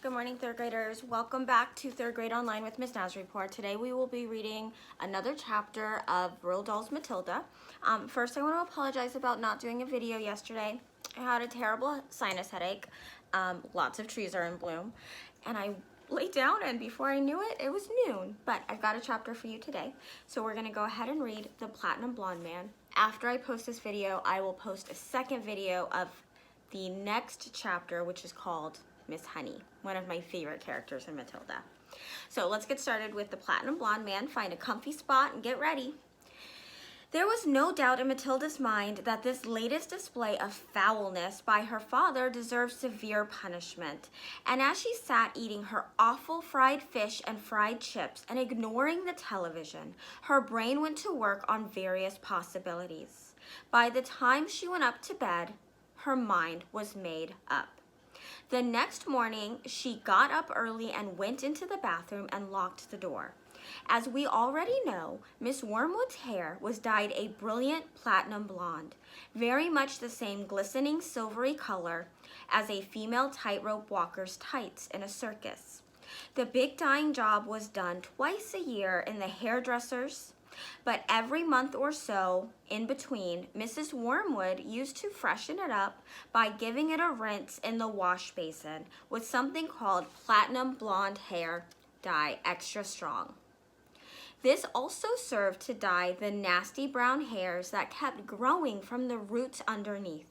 Good morning, third graders. Welcome back to Third Grade Online with Miss Naz Report. Today we will be reading another chapter of Roald Dahl's Matilda. First, I want to apologize about not doing a video yesterday. I had a terrible sinus headache. Lots of trees are in bloom. And I laid down, and before I knew it, it was noon. But I've got a chapter for you today. So we're going to go ahead and read The Platinum Blonde Man. After I post this video, I will post a second video of the next chapter, which is called Miss Honey, one of my favorite characters in Matilda. So let's get started with The Platinum Blonde Man. Find a comfy spot and get ready. There was no doubt in Matilda's mind that this latest display of foulness by her father deserved severe punishment. And as she sat eating her awful fried fish and fried chips and ignoring the television, her brain went to work on various possibilities. By the time she went up to bed, her mind was made up. The next morning, she got up early and went into the bathroom and locked the door. As we already know, Miss Wormwood's hair was dyed a brilliant platinum blonde, very much the same glistening silvery color as a female tightrope walker's tights in a circus. The big dyeing job was done twice a year in the hairdresser's, but every month or so in between, Mrs. Wormwood used to freshen it up by giving it a rinse in the wash basin with something called platinum blonde hair dye extra strong. This also served to dye the nasty brown hairs that kept growing from the roots underneath.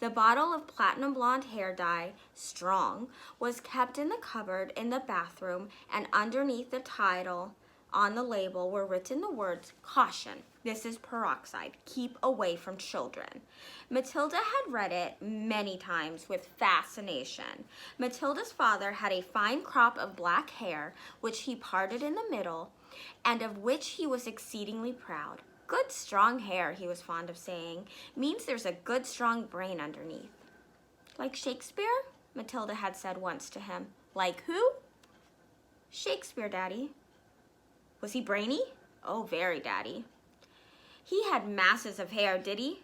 The bottle of platinum blonde hair dye, strong, was kept in the cupboard in the bathroom, and underneath the title on the label were written the words, "Caution, this is peroxide. Keep away from children." Matilda had read it many times with fascination. Matilda's father had a fine crop of black hair, which he parted in the middle, and of which he was exceedingly proud. Good strong hair, he was fond of saying, means there's a good strong brain underneath. Like Shakespeare? Matilda had said once to him. Like who? Shakespeare, Daddy. Was he brainy? Oh, very, Daddy. He had masses of hair, did he?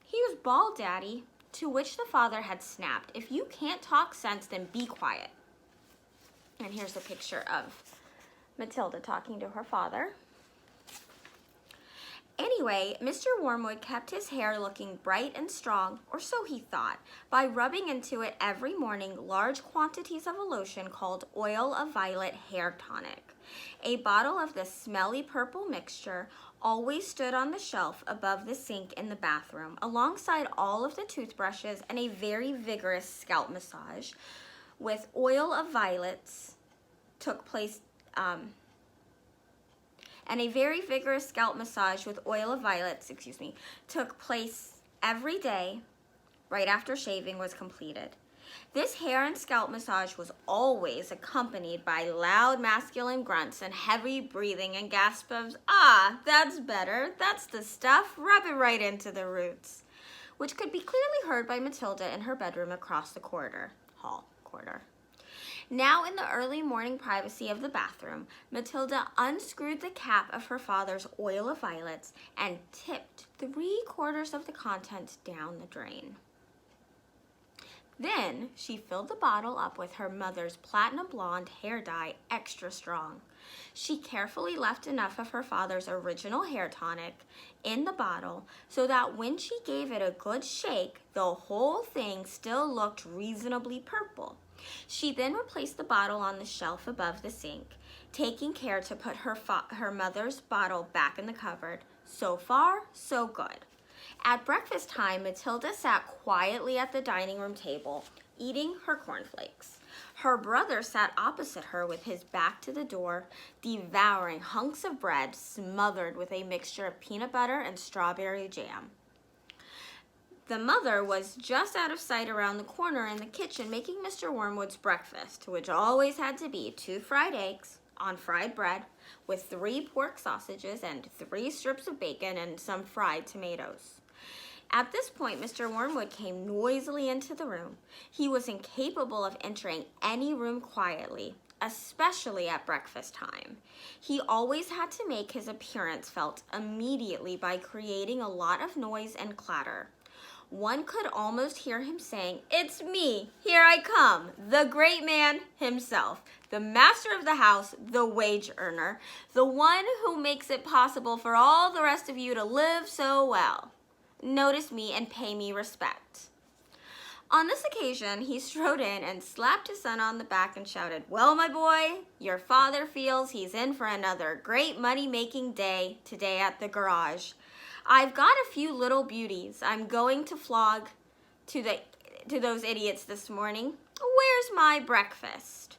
He was bald, Daddy. To which the father had snapped, "If you can't talk sense, then be quiet." And here's a picture of Matilda talking to her father. Anyway, Mr. Wormwood kept his hair looking bright and strong, or so he thought, by rubbing into it every morning large quantities of a lotion called Oil of Violet Hair Tonic. A bottle of the smelly purple mixture always stood on the shelf above the sink in the bathroom, alongside all of the toothbrushes and a very vigorous scalp massage with oil of violets took place took place every day right after shaving was completed. This hair and scalp massage was always accompanied by loud masculine grunts and heavy breathing and gasps of, "Ah, that's better, that's the stuff, rub it right into the roots," which could be clearly heard by Matilda in her bedroom across the hall corridor. Now in the early morning privacy of the bathroom, Matilda unscrewed the cap of her father's oil of violets and tipped 3/4 of the contents down the drain. Then she filled the bottle up with her mother's platinum blonde hair dye extra strong. She carefully left enough of her father's original hair tonic in the bottle so that when she gave it a good shake, the whole thing still looked reasonably purple. She then replaced the bottle on the shelf above the sink, taking care to put her mother's bottle back in the cupboard. So far, so good. At breakfast time, Matilda sat quietly at the dining room table, eating her cornflakes. Her brother sat opposite her with his back to the door, devouring hunks of bread smothered with a mixture of peanut butter and strawberry jam. The mother was just out of sight around the corner in the kitchen making Mr. Wormwood's breakfast, which always had to be 2 fried eggs on fried bread with 3 pork sausages and 3 strips of bacon and some fried tomatoes. At this point, Mr. Wormwood came noisily into the room. He was incapable of entering any room quietly, especially at breakfast time. He always had to make his appearance felt immediately by creating a lot of noise and clatter. One could almost hear him saying, "It's me, here I come, the great man himself, the master of the house, the wage earner, the one who makes it possible for all the rest of you to live so well. Notice me and pay me respect." On this occasion, he strode in and slapped his son on the back and shouted, "Well, my boy, your father feels he's in for another great money-making day today at the garage. I've got a few little beauties I'm going to flog to those idiots this morning. Where's my breakfast?"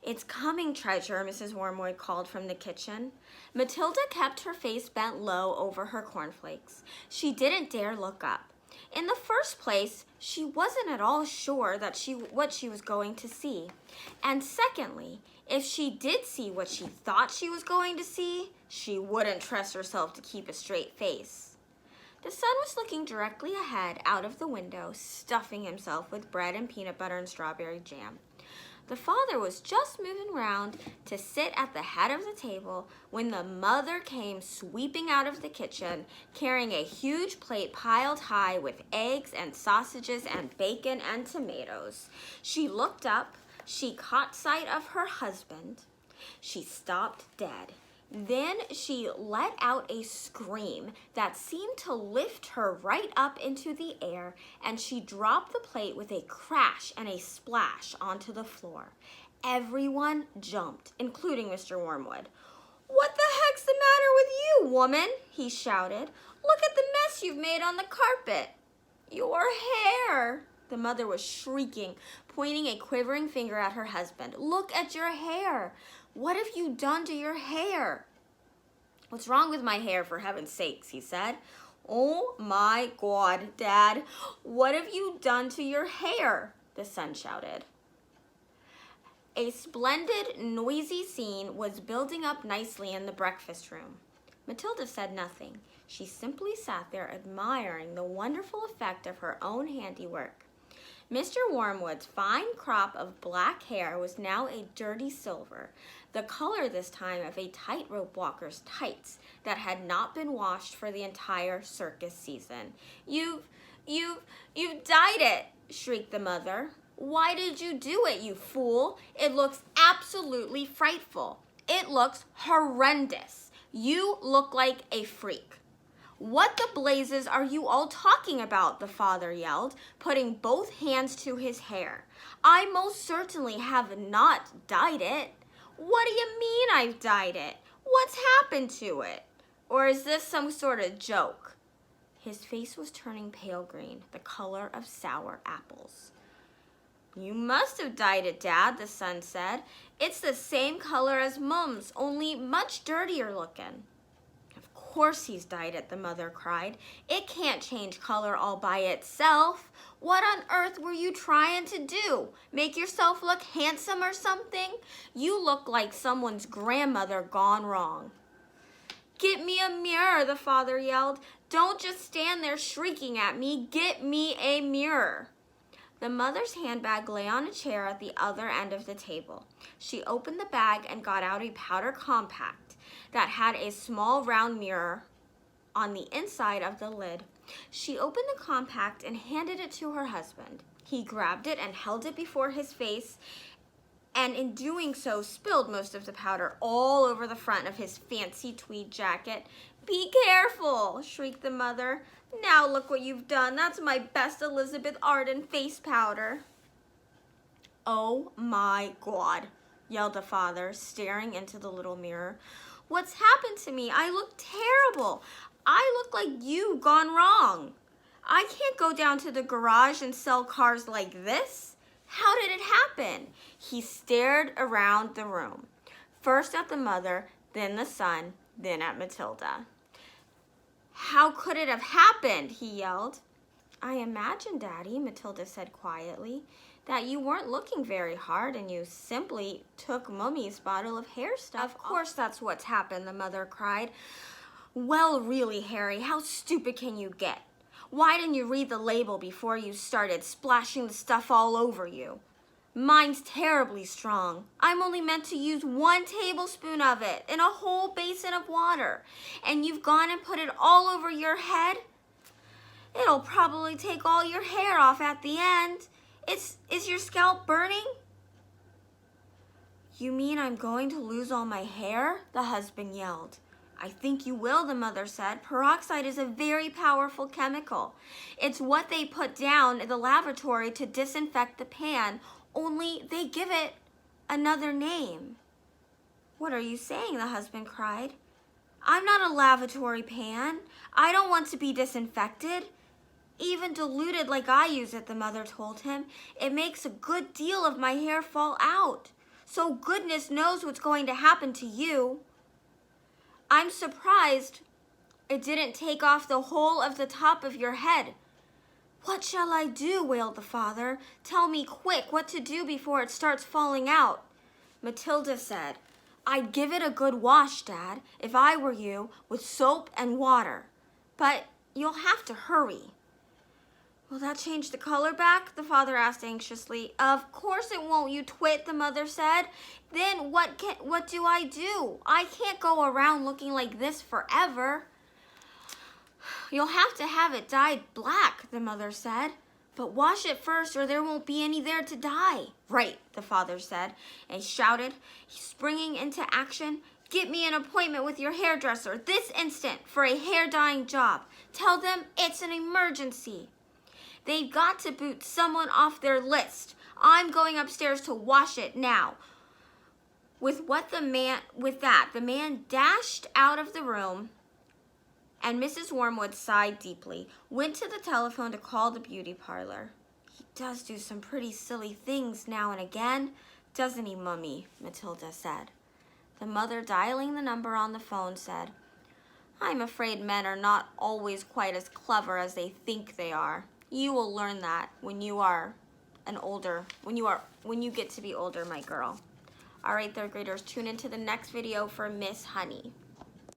"It's coming, treasure," Mrs. Wormwood called from the kitchen. Matilda kept her face bent low over her cornflakes. She didn't dare look up. In the first place, she wasn't at all sure that what she was going to see. And secondly, if she did see what she thought she was going to see, she wouldn't trust herself to keep a straight face. The sun was looking directly ahead out of the window, stuffing himself with bread and peanut butter and strawberry jam. The father was just moving round to sit at the head of the table when the mother came sweeping out of the kitchen, carrying a huge plate piled high with eggs and sausages and bacon and tomatoes. She looked up. She caught sight of her husband. She stopped dead. Then she let out a scream that seemed to lift her right up into the air, and she dropped the plate with a crash and a splash onto the floor. Everyone jumped, including Mr. Wormwood. "What the heck's the matter with you, woman?" he shouted. "Look at the mess you've made on the carpet." "Your hair!" The mother was shrieking, pointing a quivering finger at her husband. "Look at your hair! What have you done to your hair?" "What's wrong with my hair, for heaven's sakes?" he said. "Oh my God, Dad, what have you done to your hair?" the son shouted. A splendid, noisy scene was building up nicely in the breakfast room. Matilda said nothing. She simply sat there admiring the wonderful effect of her own handiwork. Mr. Wormwood's fine crop of black hair was now a dirty silver, the color this time of a tightrope walker's tights that had not been washed for the entire circus season. You've dyed it," shrieked the mother. "Why did you do it, you fool? It looks absolutely frightful. It looks horrendous. You look like a freak." "What the blazes are you all talking about?" the father yelled, putting both hands to his hair. "I most certainly have not dyed it." "What do you mean I've dyed it? What's happened to it? Or is this some sort of joke?" His face was turning pale green, the color of sour apples. "You must have dyed it, Dad," the son said. "It's the same color as Mum's, only much dirtier looking." "Of course he's dyed it," the mother cried. "It can't change color all by itself. What on earth were you trying to do? Make yourself look handsome or something? You look like someone's grandmother gone wrong." "Get me a mirror," the father yelled. "Don't just stand there shrieking at me. Get me a mirror." The mother's handbag lay on a chair at the other end of the table. She opened the bag and got out a powder compact that had a small round mirror on the inside of the lid. She opened the compact and handed it to her husband. He grabbed it and held it before his face, and in doing so spilled most of the powder all over the front of his fancy tweed jacket. "Be careful," shrieked the mother. "Now look what you've done. That's my best Elizabeth Arden face powder." "Oh my God," yelled the father, staring into the little mirror. "What's happened to me? I look terrible. I look like you gone wrong. I can't go down to the garage and sell cars like this. How did it happen?" He stared around the room, first at the mother, then the son, then at Matilda. "How could it have happened?" he yelled. "I imagine, Daddy," Matilda said quietly, "that you weren't looking very hard and you simply took Mummy's bottle of hair stuff." "Of course that's what's happened," the mother cried. "Well, really, Harry, how stupid can you get? Why didn't you read the label before you started splashing the stuff all over you? Mine's terribly strong. I'm only meant to use 1 tablespoon of it in a whole basin of water, and you've gone and put it all over your head?" It'll probably take all your hair off at the end. Is your scalp burning? You mean I'm going to lose all my hair? The husband yelled. I think you will, the mother said. Peroxide is a very powerful chemical. It's what they put down in the laboratory to disinfect the pan, only they give it another name. What are you saying? The husband cried. I'm not a lavatory pan. I don't want to be disinfected. Even diluted like I use it, the mother told him, it makes a good deal of my hair fall out. So goodness knows what's going to happen to you. I'm surprised it didn't take off the whole of the top of your head. What shall I do? Wailed the father. Tell me quick what to do before it starts falling out. Matilda said, I'd give it a good wash, Dad, if I were you, with soap and water. But you'll have to hurry. Will that change the color back? The father asked anxiously. Of course it won't, you twit, the mother said. Then what do I do? I can't go around looking like this forever. You'll have to have it dyed black, the mother said. But wash it first or there won't be any there to dye. Right, the father said, and he shouted, springing into action. Get me an appointment with your hairdresser this instant for a hair dyeing job. Tell them it's an emergency. They've got to boot someone off their list. I'm going upstairs to wash it now. With that, the man dashed out of the room, and Mrs. Wormwood sighed deeply, went to the telephone to call the beauty parlor. He does do some pretty silly things now and again, doesn't he, Mummy? Matilda said. The mother, dialing the number on the phone, said, I'm afraid men are not always quite as clever as they think they are. You will learn that when you get to be older, my girl. All right, third graders, tune into the next video for Miss Honey.